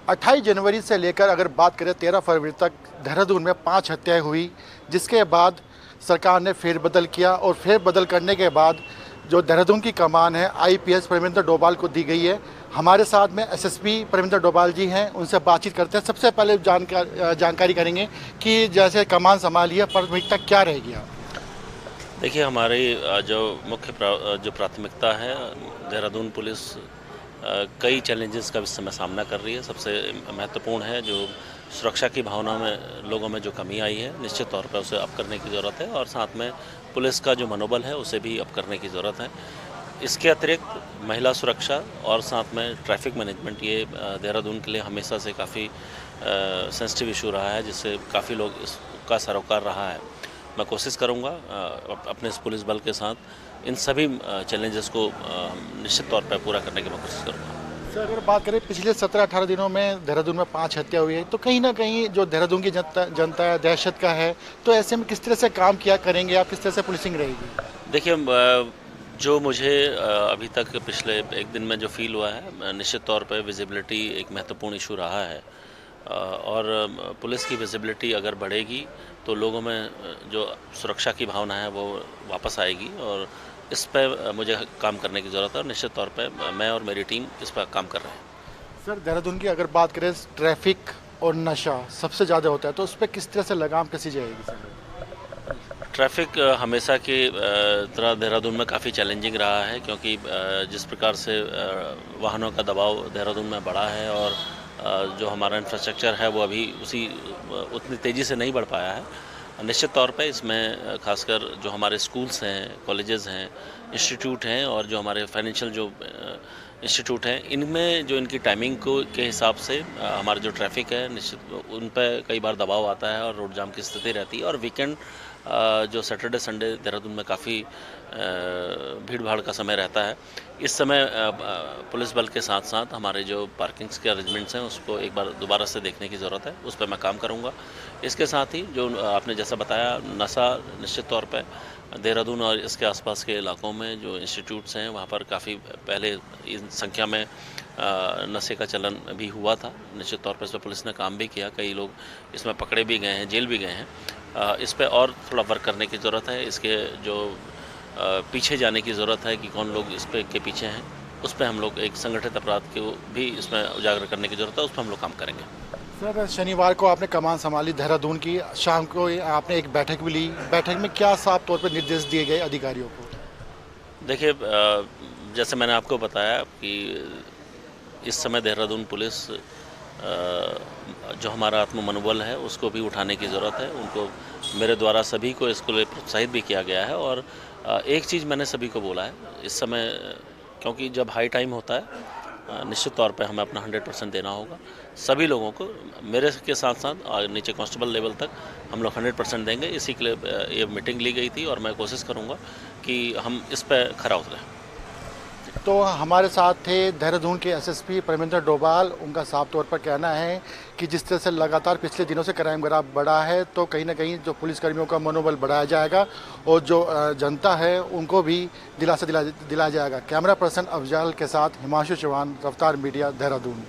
28 जनवरी से लेकर अगर बात करें 13 फरवरी तक देहरादून में 5 हत्याएं हुई, जिसके बाद सरकार ने फेरबदल किया और फेरबदल करने के बाद जो देहरादून की कमान है आईपीएस परमिंदर डोभाल को दी गई है। हमारे साथ में एसएसपी परमिंदर डोभाल जी हैं, उनसे बातचीत करते हैं। सबसे पहले जानकारी करेंगे कि जैसे कमान संभाली है, प्राथमिकता क्या रहेगी? आप देखिए, हमारी जो जो प्राथमिकता है, देहरादून पुलिस कई चैलेंजेस का इस समय सामना कर रही है। सबसे महत्वपूर्ण है जो सुरक्षा की भावना में लोगों में जो कमी आई है, निश्चित तौर पर उसे अप करने की ज़रूरत है और साथ में पुलिस का जो मनोबल है उसे भी अप करने की ज़रूरत है। इसके अतिरिक्त महिला सुरक्षा और साथ में ट्रैफिक मैनेजमेंट, ये देहरादून के लिए हमेशा से काफ़ी सेंसिटिव इशू रहा है, जिससे काफ़ी लोग इसका सरोकार रहा है। मैं कोशिश करूँगा अपने इस पुलिस बल के साथ इन सभी चैलेंजेस को निश्चित तौर पर पूरा करने की मैं कोशिश करूँगा। सर, अगर बात करें पिछले 17-18 दिनों में देहरादून में 5 हत्या हुई है, तो कहीं ना कहीं जो देहरादून की जनता है, दहशत का है, तो ऐसे में किस तरह से काम किया करेंगे आप? किस तरह से पुलिसिंग रहेगी? देखिए, जो मुझे अभी तक पिछले एक दिन में जो फील हुआ है, निश्चित तौर पर विजिबिलिटी एक महत्वपूर्ण इशू रहा है और पुलिस की विजिबिलिटी अगर बढ़ेगी तो लोगों में जो सुरक्षा की भावना है वो वापस आएगी और इस पे मुझे काम करने की ज़रूरत है और निश्चित तौर पे मैं और मेरी टीम इस पर काम कर रहे हैं। सर, देहरादून की अगर बात करें, ट्रैफिक और नशा सबसे ज़्यादा होता है, तो उस पर किस तरह से लगाम कसी जाएगी सर? ट्रैफिक हमेशा की तरह देहरादून में काफ़ी चैलेंजिंग रहा है, क्योंकि जिस प्रकार से वाहनों का दबाव देहरादून में बढ़ा है और जो हमारा इंफ्रास्ट्रक्चर है वो अभी उतनी तेज़ी से नहीं बढ़ पाया है। निश्चित तौर पे इसमें खासकर जो हमारे स्कूल्स हैं, कॉलेजेस हैं, इंस्टीट्यूट हैं और जो हमारे फाइनेंशियल जो इंस्टीट्यूट हैं, इनमें जो इनकी टाइमिंग को के हिसाब से हमारा जो ट्रैफिक है, निश्चित उन पे कई बार दबाव आता है और रोड जाम की स्थिति रहती है और वीकेंड जो सैटरडे संडे देहरादून में काफ़ी भीड़ भाड़ का समय रहता है। इस समय पुलिस बल के साथ साथ हमारे जो पार्किंग्स के अरेंजमेंट्स हैं उसको एक बार दोबारा से देखने की ज़रूरत है, उस पर मैं काम करूँगा। इसके साथ ही जो आपने जैसा बताया, नशा, निश्चित तौर पे देहरादून और इसके आसपास के इलाकों में जो इंस्टीट्यूट्स हैं वहाँ पर काफ़ी पहले इन संख्या में नशे का चलन भी हुआ था। निश्चित तौर पर इस पर पुलिस ने काम भी किया, कई लोग इसमें पकड़े भी गए हैं, जेल भी गए हैं। इस पे और थोड़ा वर्क करने की ज़रूरत है। इसके जो पीछे जाने की ज़रूरत है कि कौन लोग इस पे के पीछे हैं, उस पे हम लोग एक संगठित अपराध को भी इसमें उजागर करने की ज़रूरत है, उस पर हम लोग काम करेंगे। सर, शनिवार को आपने कमान संभाली देहरादून की, शाम को आपने एक बैठक भी ली। बैठक में क्या साफ तौर पर निर्देश दिए गए अधिकारियों को? देखिए, जैसे मैंने आपको बताया कि इस समय देहरादून पुलिस जो हमारा आत्म मनोबल है उसको भी उठाने की ज़रूरत है। उनको मेरे द्वारा सभी को इसको लिए प्रोत्साहित भी किया गया है और एक चीज़ मैंने सभी को बोला है इस समय, क्योंकि जब हाई टाइम होता है निश्चित तौर पे हमें अपना 100% देना होगा। सभी लोगों को, मेरे के साथ साथ नीचे कांस्टेबल लेवल तक हम लोग 100% देंगे। इसी के लिए ये मीटिंग ली गई थी और मैं कोशिश करूँगा कि हम इस पर खरा उतरें। तो हमारे साथ थे देहरादून के एसएसपी परमिंदर डोभाल। उनका साफ तौर पर कहना है कि जिस तरह से लगातार पिछले दिनों से क्राइम ग्राफ बढ़ा है, तो कहीं ना कहीं जो पुलिसकर्मियों का मनोबल बढ़ाया जाएगा और जो जनता है उनको भी दिलासा दिलाया जाएगा। कैमरा पर्सन अफजाल के साथ हिमांशु चौहान, रफ्तार मीडिया, देहरादून।